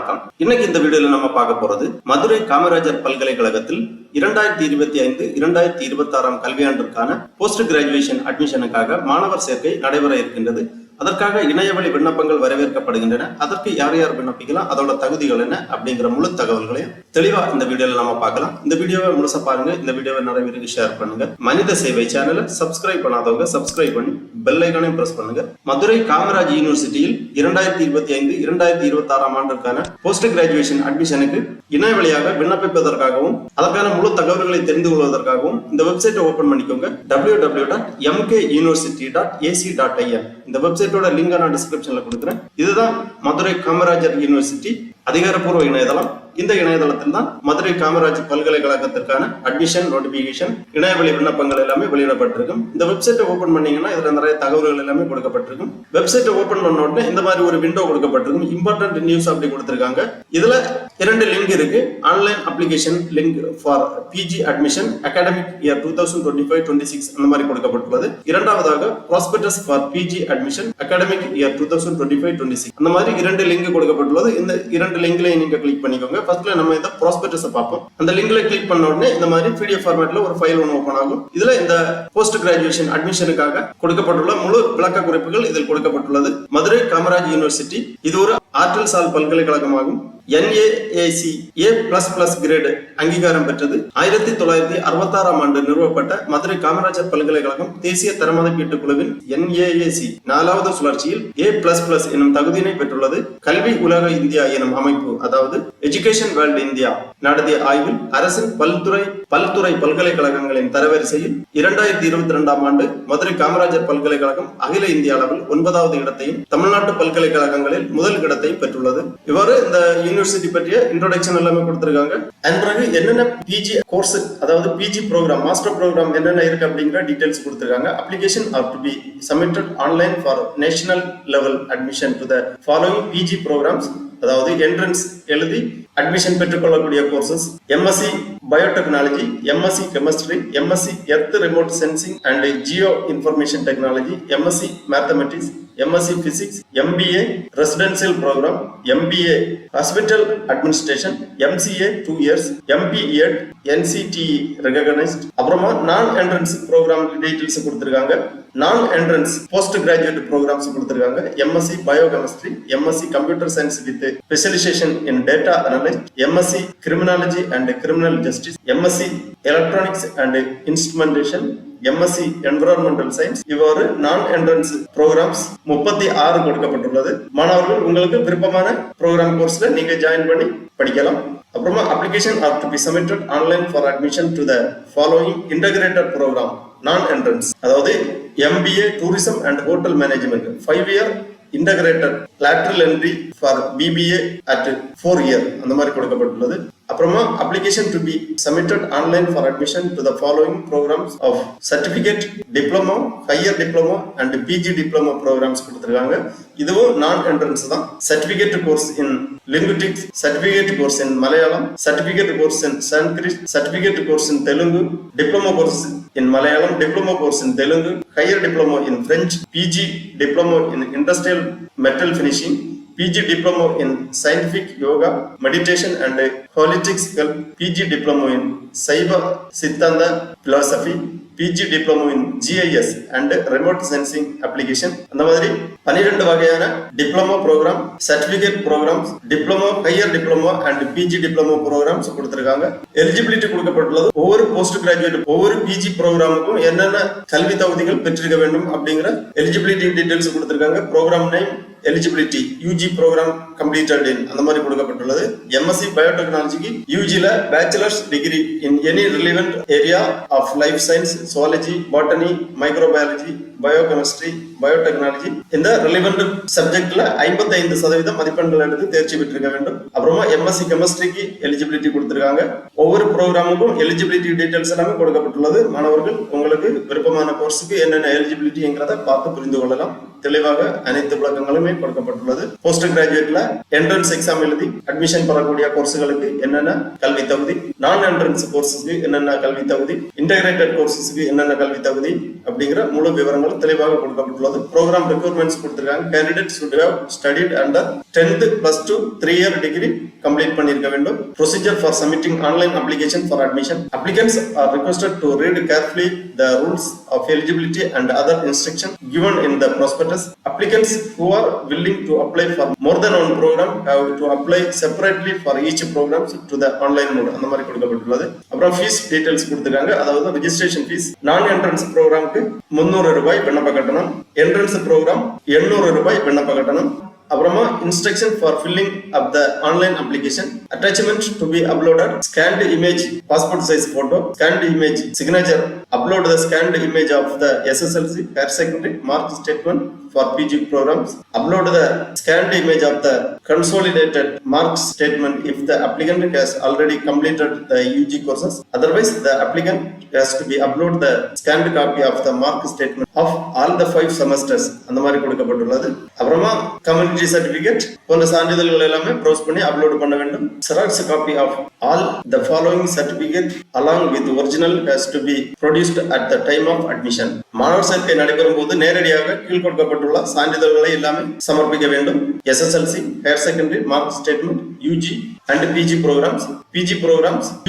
வணக்கம். இன்னைக்கு இந்த வீடியோல நம்ம பார்க்க போறது மதுரை காமராஜர் பல்கலைக்கழகத்தில் 2025-2026 கல்வியாண்டிற்கான போஸ்ட் கிராஜுவேஷன் அட்மிஷனுக்காக மாணவர் சேர்க்கை நடைபெற இருக்கின்றது. அதற்காக இணையவழி விண்ணப்பங்கள் வரவேற்கப்படுகின்றன. அதற்கு யார் யார் விண்ணப்பிக்கலாம், அதோட தகுதிகள் என்ன அப்படிங்கிற முழு தகவல்களையும் தெளிவா இந்த வீடியோல நம்ம பார்க்கலாம். இந்த வீடியோவை முழுசா பாருங்க. இந்த வீடியோவை நிறைய பேருக்கு ஷேர் பண்ணுங்க. மனித சேவை சேனலை சப்ஸ்கிரைப் பண்ணாதவங்க சப்ஸ்கிரைப் பண்ணி பெல் ஐகானையும் பிரஸ் பண்ணுங்க. மதுரை காமராஜ் யூனிவர்சிட்டியில் 2025-2026 ஆண்டிற்கான போஸ்ட் கிராஜுவேஷன் அட்மிஷனுக்கு இணைய வழியாக விண்ணப்பிப்பதற்காகவும் அதற்கான முழு தகவல்களை தெரிந்து கொள்வதற்காகவும் இந்த வெப்சைட்டை ஓபன் பண்ணிக்கோங்க. www.mkuniversity.ac.in இந்த வெப்சைட்டோட லிங்க் நான் டிஸ்கிரிப்ஷன்ல கொடுக்குறேன். இதுதான் மதுரை காமராஜர் யூனிவர்சிட்டி அதிகாரப்பூர்வ இணையதளம். இந்த இணையதளத்தில் தான் மதுரை காமராஜ் பல்கலைக்கழகத்திற்கான அட்மிஷன் நோட்டிபிகேஷன் இணையவழி விண்ணப்பங்கள் எல்லாமே வெளியிடப்பட்டிருக்கும். இந்த வெப்சைட்டை ஓபன் பண்ணீங்கன்னா இதுல நிறைய தகவல்கள் எல்லாமே கொடுக்கப்பட்டிருக்கும். வெப்சைட்டை ஓபன் பண்ண உடனே இந்த மாதிரி ஒரு விண்டோ கொடுக்கப்பட்டிருக்கும். இம்பார்ட்டன்ட் நியூஸ் அப்படி கொடுத்திருக்காங்க. இதுல 2 லிங்க் இருக்கு. Online application link for PG admission academic year 2025-26 அந்த மாதிரி கொடுக்கப்பட்டுள்ளது. இரண்டாவதாக prospectus for PG admission academic year 2025-26 அந்த மாதிரி 2 லிங்க் கொடுக்கப்பட்டுள்ளது. இந்த 2 லிங்க்லயும் நீங்க கிளிக் பண்ணிக்கோங்க. ஃபர்ஸ்ட்ல நம்ம இந்த ப்ராஸ்பெக்டஸை பார்ப்போம். அந்த லிங்க்ல கிளிக் பண்ண உடனே இந்த மாதிரி PDF ஃபார்மேட்ல ஒரு ஃபைல் ஒன்று ஓபன் ஆகும். இதுல இந்த போஸ்ட் கிராஜுவேஷன் அட்மிஷனுக்காக கொடுக்கப்பட்டுள்ள முழு விளக்க குறிப்புகள் இதில் கொடுக்கப்பட்டுள்ளது. மதுரை காமராஜ் யூனிவர்சிட்டி இது ஒரு ஆற்றல் சால் பல்கலைக்கழகமாகும். NAAC A++ கிரேடு அங்கீகாரம் பெற்றது. 1966 ஆண்டு நிறுவப்பட்ட மதுரை காமராஜர் பல்கலைக்கழகம் தேசிய தரமதிப்பீட்டு குழுவின் NAAC 4வது சுழற்சியில் A++ எனும் தகுதியினை பெற்றுள்ளது. கல்வி உலக இந்தியா எனும் அமைப்பு, அதாவது எஜுகேஷன் வேர்ல்ட் இந்தியா நடத்திய ஆய்வில் அரசின் பல்துறை பல்கலைக்கழகங்களின் தரவரிசையில் 2022 ஆண்டு மதுரை காமராஜர் பல்கலைக்கழகம் அகில இந்திய அளவில் 9வது இடத்தையும் தமிழ்நாட்டு பல்கலைக்கழகங்களில் முதல் இடத்தையும் பெற்றுள்ளது. இவ்வாறு இந்த யூனிவர்சிட்டி பற்றிய இன்ட்ரோடக்ஷன் எல்லாமே கொடுத்திருக்காங்க. அதன் பிறகு என்னென்ன பிஜி கோர்ஸ், அதாவது பிஜி ப்ரோக்ராம், மாஸ்டர் ப்ரோக்ராம் என்னென்ன இருக்கு அப்படிங்கிற டீடைல்ஸ் கொடுத்திருக்காங்க. Application are to be submitted online for national level admission to the following PG programs, அதாவது என்ட்ரன்ஸ் எழுதி அட்மிஷன் பெற்றுக்கொள்ளக்கூடிய courses: MSc biotechnology, MSc chemistry, MSc earth remote sensing and geo information technology, MSc mathematics, MSc Physics, MBA Residential Program, MBA Hospital Administration, MCA 2 years, MPEd NCTE recognized. அப்புறமா நான் entrance program details கொடுத்திருக்காங்க. நான் entrance post graduate programs கொடுத்திருக்காங்க. MSc Biochemistry, MSc Computer Science with specialization in Data Analysis, MSc Criminology and Criminal Justice, MSc Electronics and Instrumentation, MSc Environmental Science. இவ்வாறு நான் entrance programs 36 கொடுக்கப்பட்டுள்ளது. மாணவர்கள் உங்களுக்கு விருப்பமான program கோர்ஸ்ல நீங்க ஜாயின் பண்ணி படிக்கலாம். அப்புறமா application are to be submitted online for admission to the following integrated programme non entrance, அதாவது MBA tourism and hotel management 5 year integrated lateral entry for BBA at 4 year அந்த மாதிரி கொடுக்கப்பட்டுள்ளது. அப்புறமா application to be submitted online for admission to the following programmes of certificate diploma, higher diploma and PG diploma programs கொடுத்திருக்காங்க. இதுவும் non entrance தான். Certificate course in linguistics, certificate course in Malayalam, certificate course in Sanskrit, certificate course in Telugu, diploma course in Malayalam, diploma course in Telugu, higher diploma in French, PG diploma in industrial metal finishing, PG diploma in scientific yoga, meditation and holistics health, PG diploma in Saiva Siddhanta philosophy, PG diploma in GIS and remote sensing application. அந்த மாதிரி 12 வகையான diploma program, certificate programs, diploma, higher diploma and PG diploma programs கொடுத்திருக்காங்க. Eligibility கொடுக்கப்பட்டுள்ளது. ஒவ்வொரு post graduate, ஒவ்வொரு PG ப்ரோக்ராமுக்கும் என்னென்ன கல்வி தகுதிகள் பெற்றிருக்க வேண்டும் அப்படிங்கிற எலிஜிபிலிட்டி டீடைல்ஸ் கொடுத்திருக்காங்க. Program name, eligibility, UG program completed in அந்த மாதிரி கொடுக்கப்பட்டுள்ளது. MSc பயோடெக்னாலஜிக்கு UGல bachelors degree in any relevant area of life science, zoology, botany, microbiology, biochemistry, biotechnology இந்த ரிலிவென்ட் சப்ஜெக்ட்ல 55% மதிப்பெண்கள் எடுத்து தேர்ச்சி பெற்றிருக்க வேண்டும். அப்புறமா MSc கெமிஸ்ட்ரிக்கு எலிஜிபிலிட்டி கொடுத்திருக்காங்க. ஒவ்வொரு ப்ரோக்ராமுக்கும் எலிஜிபிலிட்டி டீடைல்ஸ் எல்லாமே கொடுக்கப்பட்டுள்ளது. மாணவர்கள் உங்களுக்கு விருப்பமான கோர்ஸுக்கு என்னென்ன எலிஜிபிலிட்டிங்கிறத பார்த்து புரிந்து கொள்ளலாம். தெளிவாக அனைத்து விளக்கங்களுமே கொடுக்கப்பட்டுள்ளது. போஸ்ட் கிராஜுவேட்ல என்ட்ரன்ஸ் எக்ஸாம் எழுதி அட்மிஷன் பெறக்கூடிய கோர்ஸுகளுக்கு என்னென்ன கல்வி தகுதி, நான் என்ட்ரன்ஸ் கோர்ஸஸ்க்கு என்னென்ன கல்வி தகுதி, இன்டகிரேட்டட் கோர்ஸஸ்க்கு என்னென்ன கல்வி தகுதி அப்படிங்கிற முழு விவரங்களும் தெளிவாக கொடுக்கப்பட்டுள்ளது. கொடுக்கப்பட்டுள்ளது. ப்ரோக்ராம் ரெக்யர்மெண்ட்ஸ் கொடுத்திருக்காங்க. Candidate should have studied under 10th plus 2 3-year degree complete பண்ணிருக்க வேண்டும். Procedure for submitting online application for admission. Applicants are requested to read carefully the rules of eligibility and other instructions given in the prospectus. Applicants who are willing to apply for more than one program have to apply separately for each program to the online mode. அந்த மாதிரி கொடுக்கப்பட்டுள்ளது. அப்புறம் fees details கொடுத்திருக்காங்க. அதாவது registration fees நான் entrance ப்ரோக்ராமுக்கு 300 ரூபாய் விண்ணப்ப கட்டணம், என்ட்ரன்ஸ் ப்ரோக்ராம் 800 ரூபாய் விண்ணப்ப கட்டணம். அப்புறமா instruction for filling up the online application, attachment to be uploaded, scanned image passport size photo, scanned image signature, upload the scanned image of the SSLC higher secondary mark statement for PG programs, upload the scanned image of the consolidated mark statement if the applicant has already completed the UG courses. Otherwise, the applicant has to be upload the scanned copy of the mark statement of all the 5 semesters. அந்த மாதிரி கொடுக்கப்பட்டுள்ளது. அப்புறமா community certificate போன்ற சான்றிதழ்கள் எல்லாமே browse பண்ணி upload பண்ண வேண்டும். Xerox copy of all the following certificate along with original has to be produced at the time of admission. மாணவர் சேர்க்கை நடைபெறும் போது நேரடியாக கீழ் கொடுக்கப்பட்ட சான்றிதழ்களை எல்லாமே சமர்ப்பிக்க வேண்டும். SSLC higher secondary mark statement, UG and PG programs,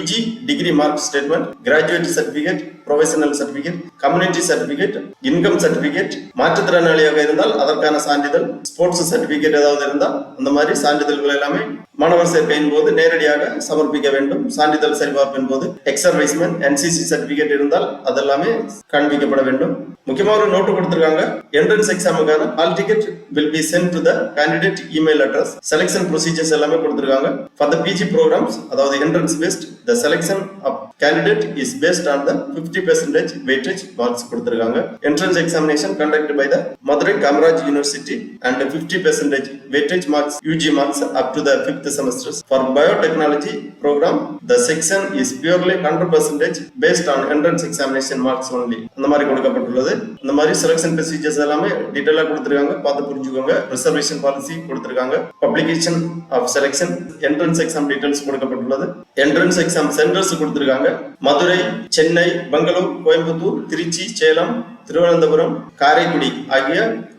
UG degree mark statement, graduate certificate, professional certificate, community certificate, income certificate, மாற்றுத்திறனாளியாக இருந்தால் அதற்கான சான்றிதழ், ஸ்போர்ட்ஸ் சர்டிபிகேட் ஏதாவது இருந்தால் அந்த மாதிரி சான்றிதழ்கள் எல்லாமே மாணவர் சேர்க்கையின் போது நேரடியாக சமர்ப்பிக்க வேண்டும். சான்றிதழ் சரிபார்ப்பின் போது எக்ஸர்வைஸ்மென்ட், NCC சர்டிபிகேட் இருந்தால் அதெல்லாமே காண்பிக்கப்பட வேண்டும். முக்கியமா ஒரு நோட்டு கொடுத்திருக்காங்க. என்ட்ரன்ஸ் எக்ஸாமுக்கான hall ticket will be sent to the candidate email address. Selection procedures எல்லாமே கொடுத்திருக்காங்க. For the PG programs, அதாவது entrance based, the selection of candidate is based on the 50% weightage marks கொடுத்திருக்காங்க. Entrance examination conducted by the Madurai Kamaraj University and 50% weightage marks UG marks up to the 5th semesters. For biotechnology program, the section is purely 100% based on entrance examination marks only. அந்த மாதிரி கொடுக்கப்பட்டுள்ளது. இந்த மாதிரி selection procedures எல்லாமே டீடைலா கொடுத்திருக்காங்க, பார்த்து புரிஞ்சுக்கோங்க. Reservation policy கொடுத்திருக்காங்க. Publication of selection, entrance exam details கொடுக்கப்பட்டுள்ளது. என்ட்ரன்ஸ் எக்ஸாம் சென்டர்ஸ் கொடுத்திருக்காங்க. மதுரை, சென்னை, பெங்களூர், கோயம்புத்தூர், திருச்சி, சேலம், திருவனந்தபுரம், காரைக்குடி ஆகிய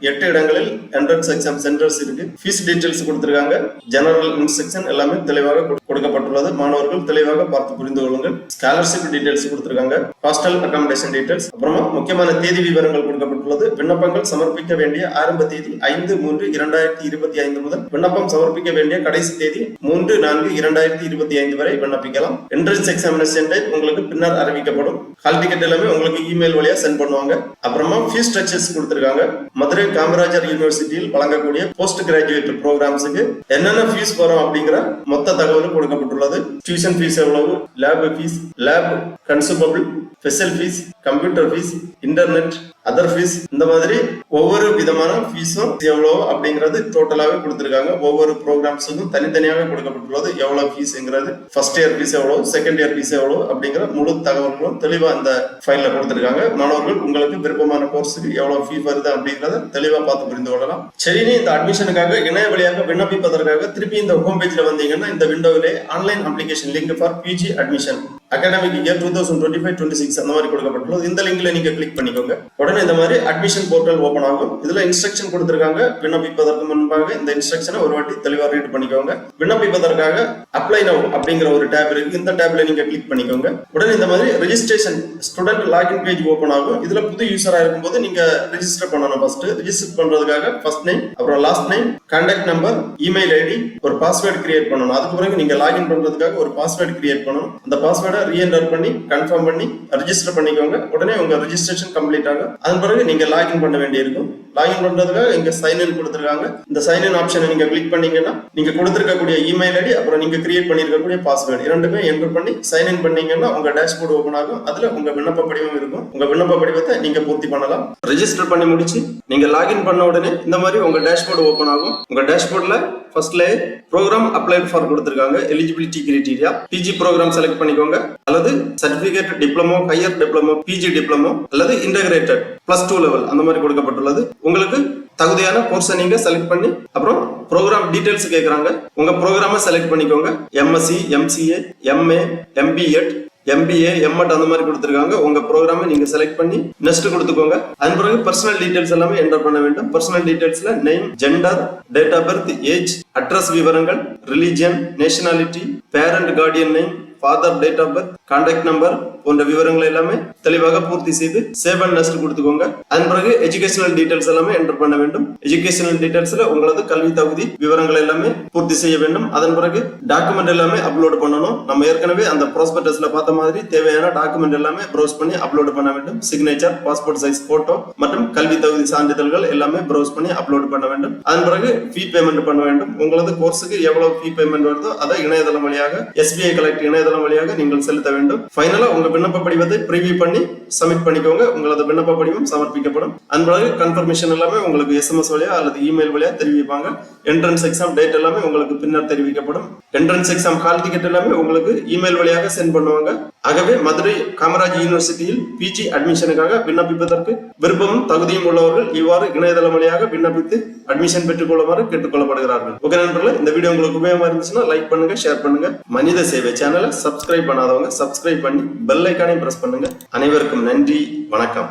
8 இடங்களில் என்ட்ரன்ஸ் எக்ஸாம் சென்டர்ஸ் இருக்கு. ஃபீஸ் டீடைல்ஸ் கொடுத்திருக்காங்க. ஜெனரல் இன்ஸ்ட்ரக்ஷன் எல்லாமே தெளிவாக கொடுக்கப்பட்டுள்ளது. மாணவர்கள் தெளிவாக பார்த்து புரிந்து கொள்ளுங்கள். ஸ்காலர்ஷிப் டீடைல்ஸ் கொடுத்திருக்காங்க. ஹாஸ்டல் அகாமடேஷன் டீடைல்ஸ், அப்புறமா முக்கியமான தேதி விவரங்கள் கொடுக்கப்பட்டுள்ளது. விண்ணப்பங்கள் சமர்ப்பிக்க வேண்டிய ஆரம்ப தேதி 5/3/2025 முதல் விண்ணப்பம் சமர்ப்பிக்க வேண்டிய கடைசி தேதி 3/4/2025 வரை விண்ணப்பிக்கலாம். என்ட்ரன்ஸ் எக்ஸாமினேஷன் டேட் உங்களுக்கு பின்னர் அறிவிக்கப்படும். ஹால் டிக்கெட் எல்லாமே உங்களுக்கு இமெயில் வழியா சென்ட் பண்ணுவாங்க. அப்புறமா ஃபீஸ் ஸ்ட்ரக்சர்ஸ் கொடுத்திருக்காங்க. மதுரை காமராஜர் யூனிவர்சிட்டியில் வழங்கக்கூடிய போஸ்ட் கிராஜுவேட் ப்ரோக்ராம்ஸுக்கு என்னென்ன ஃபீஸ் வரும் அப்படிங்கிற மொத்த தகவலும் கொடுக்கப்பட்டுள்ளது. டியூஷன் ஃபீஸ் எவ்வளவு, lab fees, lab consumable, special fees, computer fees, internet, other fees, இந்த மாதிரி ஒவ்வொரு விதமான ஃபீஸும் எவ்வளவு அப்படிங்கிறது டோட்டலாவே கொடுத்திருக்காங்க. ஒவ்வொரு ப்ரோக்ராம்ஸுக்கும் தனித்தனியாக கொடுக்கப்பட்டுள்ளது. எவ்வளவு ஃபீஸ்ங்கிறது, ஃபர்ஸ்ட் இயர் ஃபீஸ் எவ்வளவு, செகண்ட் இயர் ஃபீஸ் எவ்வளவு அப்படிங்கிற முழு தகவல்களும் தெளிவா அந்த ஃபைல்ல கொடுத்திருக்காங்க. மாணவர்கள் உங்களுக்கு விருப்பமான கோர்ஸுக்கு எவ்வளவு ஃபீஸ் வருது அப்படிங்கறத தெளிவா பார்த்து புரிந்து கொள்ளலாம். சரி, இந்த அட்மிஷனுக்காக இணைய வழியாக விண்ணப்பிப்பதற்காக திருப்பி இந்த ஹோம் பேஜ்ல வந்தீங்கன்னா இந்த விண்டோவிலே online application link for PG admission academic year 2025-26 அந்த மாதிரி கொடுக்கப்பட்டுள்ளது. இந்த லிங்க்ல நீங்க கிளிக் பண்ணிக்கோங்க. உடனே இந்த மாதிரி அட்மிஷன் போர்ட்டல் ஓபன் ஆகும். இதுல இன்ஸ்ட்ரக்ஷன் கொடுத்திருக்காங்க. விண்ணப்பிப்பதற்கு முன்பாக இந்த இன்ஸ்ட்ரக்ஷனை ஒரு வாட்டி தெளிவா ரீட் பண்ணிக்கோங்க. விண்ணப்பிப்பதற்காக அப்ளை நவ் அப்படிங்கிற ஒரு டேப் இருக்கு. இந்த டேப்ல நீங்க கிளிக் பண்ணிக்கோங்க. உடனே இந்த மாதிரி registration student login page open ஆகும். இதுல புது யூசரா இருக்கும்போது நீங்க ரெஜிஸ்டர் பண்ணணும். ஃபர்ஸ்ட் ரெஜிஸ்டர் பண்றதுக்காக ஃபர்ஸ்ட் நேம், அப்புறம் last name, contact number, email ID, ஒரு பாஸ்வேர்டு கிரியேட் பண்ணணும். அதுக்கு பிறகு நீங்க லாகின் பண்றதுக்காக ஒரு பாஸ்வேர்டு கிரியேட் பண்ணணும். அந்த பாஸ்வேர்டை ரீஎன்டர் பண்ணி கன்ஃபார்ம் பண்ணி ரெஜிஸ்டர் பண்ணிக்கோங்க. உடனே உங்க ரெஜிஸ்ட்ரேஷன் கம்ப்ளீட் ஆகும். அதன் பிறகு நீங்க லாகின் பண்ண வேண்டியிருக்கும். லாகின் பண்றதுக்காக இங்க சைன் இன் கொடுத்திருக்காங்க. இந்த சைன் இன் ஆப்ஷனை நீங்க கிளிக் பண்ணீங்கன்னா நீங்க கொடுத்திருக்கக்கூடிய இமெயில் ஐடி அப்புறம் நீங்க கிரியேட் பண்ணிருக்கக்கூடிய பாஸ்வேர்டு இரண்டுமே என்டர் பண்ணி சைன் இன் பண்ணீங்கன்னா உங்க டேஷ்போர்டு ஓபன் ஆகும். அதுல உங்க விண்ணப்ப படிவம் இருக்கும். உங்க விண்ணப்ப படிவத்தை நீங்க பூர்த்தி பண்ணலாம். ரெஜிஸ்டர் பண்ணி முடிச்சு நீங்க லாகின் பண்ண உடனே இந்த மாதிரி உங்க டேஷ்போர்டு ஓபன் ஆகும். உங்க டேஷ்போர்ட்ல ஃபர்ஸ்ட்ல ப்ரோக்ராம் அப்ளைட் ஃபார் கொடுத்திருக்காங்க. Eligibility criteria PG programme select பண்ணிக்கோங்க. அல்லது certificate diploma, higher diploma, PG diploma அல்லது இன்டகிரேட்டட் +2 லெவல் அந்த மாதிரி கொடுக்கப்பட்டுள்ளது. உங்களுக்கு தகுதியான கோர்ஸை நீங்க செலக்ட் பண்ணி அப்புறம் ப்ரோக்ராம் டீடைல்ஸ் கேட்கறாங்க. உங்க ப்ரோக்ராமை செலக்ட் பண்ணிக்கோங்க. MSc, MCA, MA, MBEd, MBA, M.Ed அந்த மாதிரி கொடுத்திருக்காங்க. உங்க ப்ரோக்ராமை நீங்க செலக்ட் பண்ணி நெக்ஸ்ட் கொடுத்துக்கோங்க. அதன் பிறகு பர்சனல் டீடைல்ஸ் எல்லாமே என்டர் பண்ண வேண்டும். பர்சனல் டீடைல்ஸ்ல name, gender, date of birth, age, address விவரங்கள், religion, nationality, parent guardian name, father date of birth, contact number போன்ற விவரங்கள் எல்லாமே தெளிவாக பூர்த்தி செய்து சேவ் அண்ட் நெக்ஸ்ட் கொடுத்துக்கோங்க. அதன் பிறகு எஜுகேஷனல் டீடைல்ஸ் எல்லாமே என்டர் பண்ண வேண்டும். எஜுகேஷனல் டீடைல்ஸ்ல உங்களது கல்வி தகுதி விவரங்கள் எல்லாமே பூர்த்தி செய்ய வேண்டும். அதன் பிறகு டாக்குமெண்ட் எல்லாமே அப்லோட் பண்ணணும். நம்ம ஏற்கனவே அந்த ப்ராஸ்பெக்டஸ்ல பார்த்த மாதிரி தேவையான டாக்குமெண்ட் எல்லாமே ப்ரௌஸ் பண்ணி அப்லோட் பண்ண வேண்டும். சிக்னேச்சர், பாஸ்போர்ட் சைஸ் போட்டோ மற்றும் கல்வி தகுதி சான்றிதழ்கள் எல்லாமே ப்ரௌஸ் பண்ணி அப்லோட் பண்ண வேண்டும். அதன் பிறகு ஃபீ பேமெண்ட் பண்ண வேண்டும். உங்களது கோர்ஸுக்கு எவ்வளவு ஃபீ பேமெண்ட் வருதோ அதை இணையதளம் வழியாக SBI கலெக்ட் இணையதளம் வழியாக நீங்கள் செலுத்த வேண்டும். ஃபைனலா உங்க விண்ணப்ப படிவத்தை ப்ரீவியூ பண்ணி சப்மிட் பண்ணிக்கோங்க. உங்களது விண்ணப்ப படிவம் சமர்ப்பிக்கப்படும். அதன் பிறகு கன்ஃபர்மேஷன் எல்லாமே உங்களுக்கு SMS வழியா அல்லது இமெயில் வழியா தெரிவிப்பாங்க. என்ட்ரன்ஸ் எக்ஸாம் டேட் எல்லாமே உங்களுக்கு பின்னர் தெரிவிக்கப்படும். என்ட்ரன்ஸ் எக்ஸாம் ஹால் டிக்கெட் எல்லாமே உங்களுக்கு இமெயில் வழியாக சென்ட் பண்ணுவாங்க. ஆகவே மதுரை காமராஜ் யூனிவர்சிட்டியில் PG அட்மிஷனுக்காக விண்ணப்பிப்பதற்கு விருப்பமும் தகுதியும் உள்ளவர்கள் இவ்வாறு இணையதளம் வழியாக விண்ணப்பித்து அட்மிஷன் பெற்றுக் கொள்ளுமாறு கேட்டுக்கொள்ளப்படுகிறார்கள். ஓகே நண்பர்களே, இந்த வீடியோ உங்களுக்கு உபயோகமா இருந்துச்சுன்னா லைக் பண்ணுங்க, ஷேர் பண்ணுங்க. மனித சேவை சேனலை சப்ஸ்கிரைப் பண்ணாதவங்க சப்ஸ்கிரைப் பண்ணி பெல் ஐக்கானை பிரஸ் பண்ணுங்க. அனைவருக்கும் நன்றி, வணக்கம்.